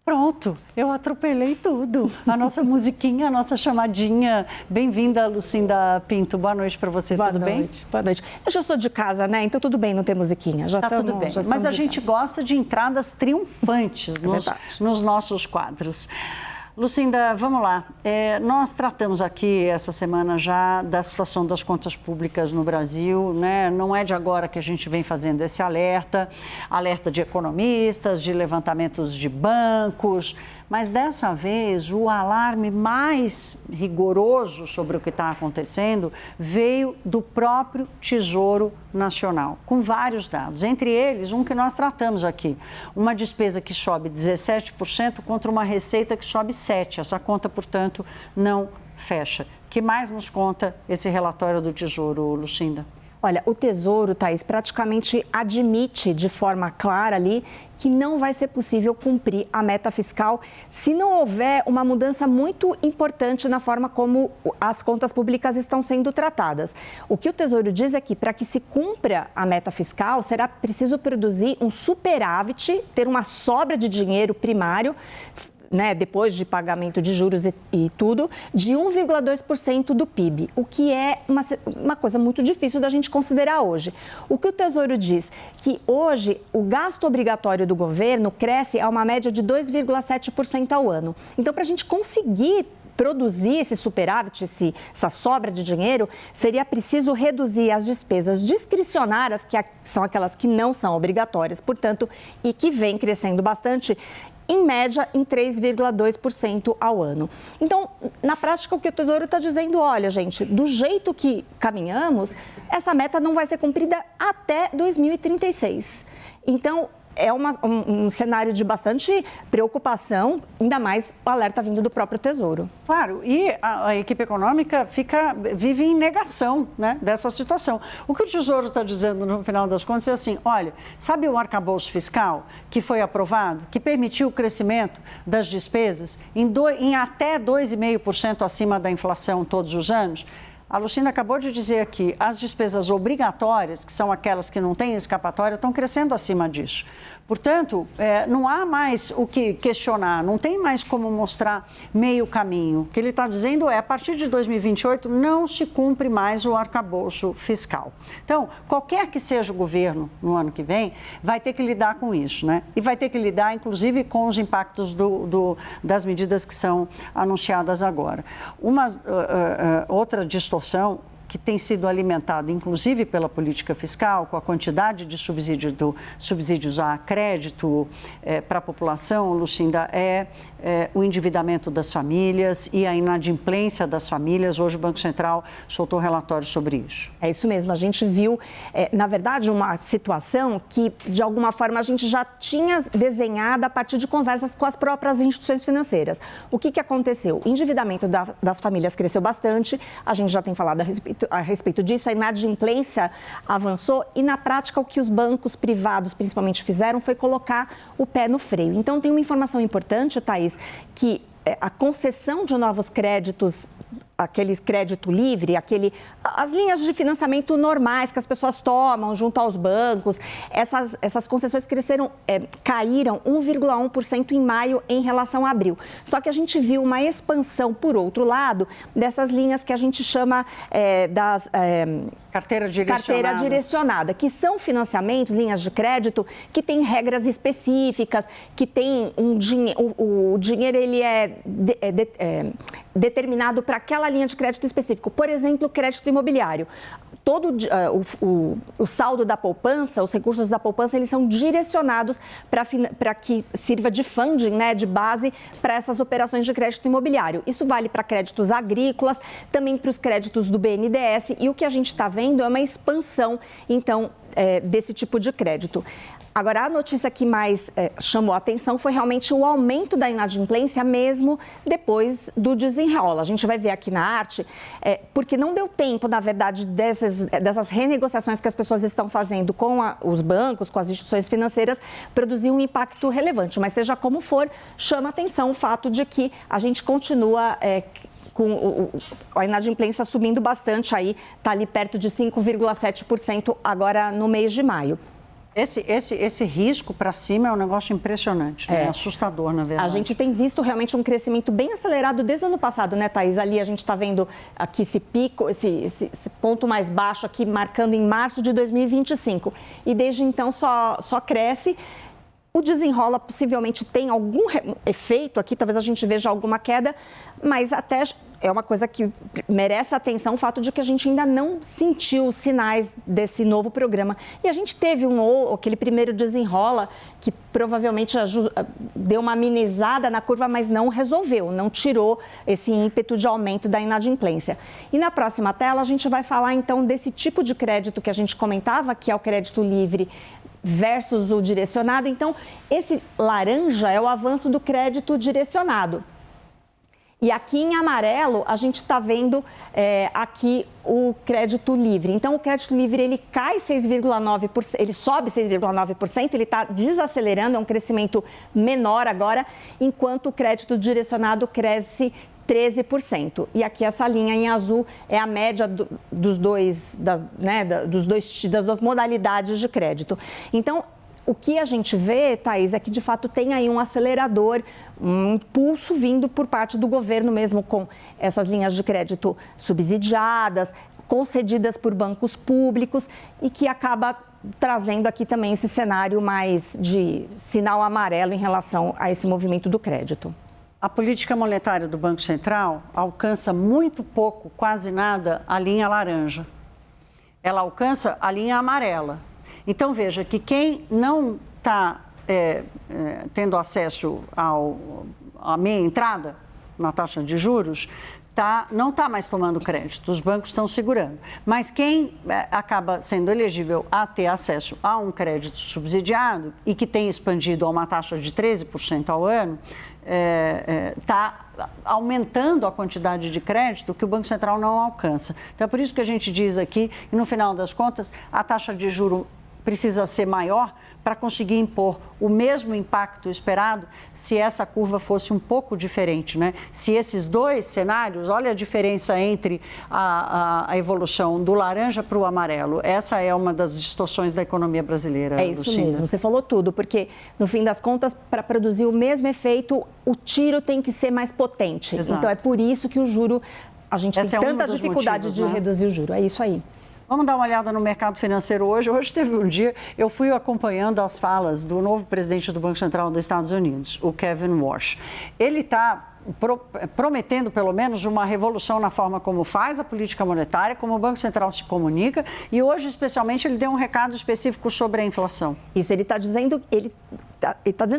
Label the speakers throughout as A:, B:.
A: Pronto, eu atropelei tudo. A nossa musiquinha, a nossa chamadinha. Bem-vinda, Lucinda Pinto. Boa noite para você, tudo bem?
B: Boa noite. Eu já sou de casa, né? Então tudo bem não ter musiquinha.
A: Tá tudo bem, mas a gente gosta de entradas triunfantes nos nossos quadros. Lucinda, vamos lá. Nós tratamos aqui essa semana já da situação das contas públicas no Brasil, né? Não é de agora que a gente vem fazendo esse alerta de economistas, de levantamentos de bancos, mas dessa vez o alarme mais rigoroso sobre o que está acontecendo veio do próprio Tesouro Nacional, com vários dados, entre eles um que nós tratamos aqui, uma despesa que sobe 17% contra uma receita que sobe 7%. Essa conta, portanto, não fecha. O que mais nos conta esse relatório do Tesouro, Lucinda?
B: Olha, o Tesouro, Thaís, praticamente admite de forma clara ali que não vai ser possível cumprir a meta fiscal se não houver uma mudança muito importante na forma como as contas públicas estão sendo tratadas. O que o Tesouro diz é que para que se cumpra a meta fiscal, será preciso produzir um superávit, ter uma sobra de dinheiro primário, né, depois de pagamento de juros e tudo, de 1,2% do PIB, o que é uma coisa muito difícil da gente considerar hoje. O que o Tesouro diz? Que hoje o gasto obrigatório do governo cresce a uma média de 2,7% ao ano. Então, para a gente conseguir produzir esse superávit, essa sobra de dinheiro, seria preciso reduzir as despesas discricionárias, que são aquelas que não são obrigatórias, portanto, e que vem crescendo bastante, em média, em 3,2% ao ano. Então, na prática, o que o Tesouro está dizendo, olha, gente, do jeito que caminhamos, essa meta não vai ser cumprida até 2036. Então, é um cenário de bastante preocupação, ainda mais o alerta vindo do próprio Tesouro.
A: Claro, e a equipe econômica vive em negação, né, dessa situação. O que o Tesouro está dizendo no final das contas é assim, olha, sabe o arcabouço fiscal que foi aprovado, que permitiu o crescimento das despesas em até 2,5% acima da inflação todos os anos? A Lucinda acabou de dizer aqui, as despesas obrigatórias, que são aquelas que não têm escapatória, estão crescendo acima disso. Portanto, não há mais o que questionar, não tem mais como mostrar meio caminho. O que ele está dizendo é, a partir de 2028, não se cumpre mais o arcabouço fiscal. Então, qualquer que seja o governo no ano que vem, vai ter que lidar com isso, né? E vai ter que lidar, inclusive, com os impactos das medidas que são anunciadas agora. Outra distorção que tem sido alimentada, inclusive, pela política fiscal, com a quantidade de subsídios a crédito para a população, Lucinda, o endividamento das famílias e a inadimplência das famílias. Hoje o Banco Central soltou relatórios sobre isso.
B: É isso mesmo, a gente viu, na verdade, uma situação que, de alguma forma, a gente já tinha desenhado a partir de conversas com as próprias instituições financeiras. O que aconteceu? O endividamento das famílias cresceu bastante, a gente já tem falado a respeito disso, a inadimplência avançou e, na prática, o que os bancos privados, principalmente, fizeram foi colocar o pé no freio. Então, tem uma informação importante, Thaís, que a concessão de novos créditos, aqueles crédito livre, as linhas de financiamento normais que as pessoas tomam junto aos bancos, essas concessões caíram 1,1% em maio em relação a abril. Só que a gente viu uma expansão, por outro lado, dessas linhas que a gente chama
A: carteira
B: direcionada, que são financiamentos, linhas de crédito, que têm regras específicas, que tem o dinheiro ele é determinado para aquela linha de crédito específico. Por exemplo, crédito imobiliário. Todo o saldo da poupança, os recursos da poupança, eles são direcionados para que sirva de funding, né, de base para essas operações de crédito imobiliário. Isso vale para créditos agrícolas, também para os créditos do BNDES, e o que a gente está vendo é uma expansão, então, desse tipo de crédito. Agora, a notícia que mais chamou a atenção foi realmente o aumento da inadimplência mesmo depois do desenrola. A gente vai ver aqui na arte, porque não deu tempo, na verdade, dessas renegociações que as pessoas estão fazendo com os bancos, com as instituições financeiras, produzir um impacto relevante. Mas seja como for, chama a atenção o fato de que a gente continua com a inadimplência subindo bastante, está ali perto de 5,7% agora no mês de maio.
A: Esse risco para cima é um negócio impressionante, né? Assustador, na verdade.
B: A gente tem visto realmente um crescimento bem acelerado desde o ano passado, né, Thaís? Ali a gente está vendo aqui esse pico, esse ponto mais baixo aqui, marcando em março de 2025. E desde então só cresce. O desenrola possivelmente tem algum efeito aqui, talvez a gente veja alguma queda, mas até é uma coisa que merece atenção o fato de que a gente ainda não sentiu os sinais desse novo programa. E a gente teve aquele primeiro desenrola que provavelmente deu uma amenizada na curva, mas não resolveu, não tirou esse ímpeto de aumento da inadimplência. E na próxima tela a gente vai falar então desse tipo de crédito que a gente comentava, que é o crédito livre versus o direcionado. Então, esse laranja é o avanço do crédito direcionado. E aqui em amarelo, a gente está vendo aqui o crédito livre. Então, o crédito livre, ele cai 6,9%, ele sobe 6,9%, ele está desacelerando, é um crescimento menor agora, enquanto o crédito direcionado cresce 13%. E aqui essa linha em azul é a média das duas modalidades de crédito. Então, o que a gente vê, Thaís, é que de fato tem aí um acelerador, um impulso vindo por parte do governo mesmo, com essas linhas de crédito subsidiadas, concedidas por bancos públicos e que acaba trazendo aqui também esse cenário mais de sinal amarelo em relação a esse movimento do crédito.
A: A política monetária do Banco Central alcança muito pouco, quase nada, a linha laranja. Ela alcança a linha amarela. Então, veja que quem não está tendo acesso à meia entrada na taxa de juros, não está mais tomando crédito, os bancos estão segurando. Mas quem acaba sendo elegível a ter acesso a um crédito subsidiado e que tem expandido a uma taxa de 13% ao ano, está aumentando a quantidade de crédito que o Banco Central não alcança. Então, é por isso que a gente diz aqui, e no final das contas, a taxa de juros precisa ser maior para conseguir impor o mesmo impacto esperado se essa curva fosse um pouco diferente, né? Se esses dois cenários, olha a diferença entre a evolução do laranja para o amarelo. Essa é uma das distorções da economia brasileira.
B: É isso mesmo, você falou tudo, porque no fim das contas, para produzir o mesmo efeito, o tiro tem que ser mais potente.
A: Exato.
B: Então é por isso que o juro, a gente tem tanta dificuldade de reduzir o juro. É isso aí.
A: Vamos dar uma olhada no mercado financeiro hoje. Hoje teve um dia, eu fui acompanhando as falas do novo presidente do Banco Central dos Estados Unidos, o Kevin Warsh. Ele está prometendo, pelo menos, uma revolução na forma como faz a política monetária, como o Banco Central se comunica, e hoje, especialmente, ele deu um recado específico sobre a inflação.
B: Isso, ele está dizendo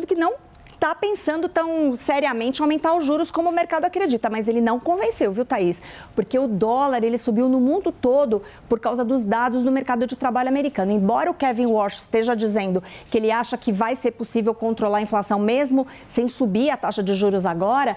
B: que não está pensando tão seriamente em aumentar os juros como o mercado acredita, mas ele não convenceu, viu, Thaís? Porque o dólar, ele subiu no mundo todo por causa dos dados do mercado de trabalho americano. Embora o Kevin Warsh esteja dizendo que ele acha que vai ser possível controlar a inflação mesmo sem subir a taxa de juros agora,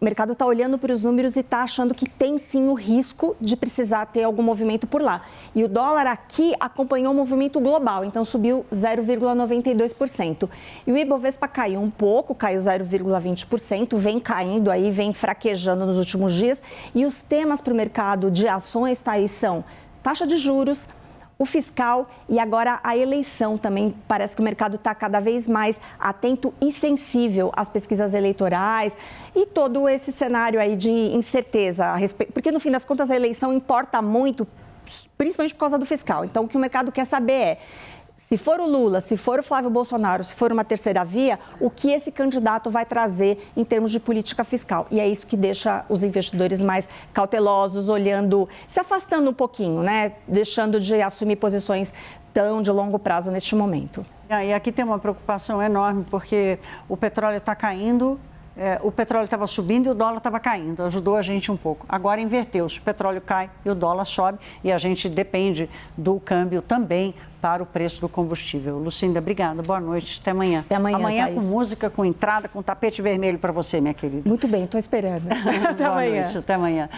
B: o mercado está olhando para os números e está achando que tem sim o risco de precisar ter algum movimento por lá. E o dólar aqui acompanhou o movimento global, então subiu 0,92%. E o Ibovespa caiu um pouco, caiu 0,20%, vem caindo aí, vem fraquejando nos últimos dias. E os temas para o mercado de ações, Thaís, são taxa de juros, o fiscal e agora a eleição também. Parece que o mercado está cada vez mais atento e sensível às pesquisas eleitorais e todo esse cenário aí de incerteza a respeito, porque no fim das contas a eleição importa muito, principalmente por causa do fiscal. Então o que o mercado quer saber é, se for o Lula, se for o Flávio Bolsonaro, se for uma terceira via, o que esse candidato vai trazer em termos de política fiscal. E é isso que deixa os investidores mais cautelosos, olhando, se afastando um pouquinho, né? Deixando de assumir posições tão de longo prazo neste momento.
A: E aqui tem uma preocupação enorme, porque o petróleo está caindo. O petróleo estava subindo e o dólar estava caindo, ajudou a gente um pouco. Agora inverteu-se, o petróleo cai e o dólar sobe e a gente depende do câmbio também para o preço do combustível. Lucinda, obrigada, boa noite, até amanhã.
B: Até amanhã,
A: amanhã
B: Thaís.
A: Com música, com entrada, com tapete vermelho para você, minha querida.
B: Muito bem, estou esperando. Até
A: boa
B: amanhã.
A: Noite, até amanhã.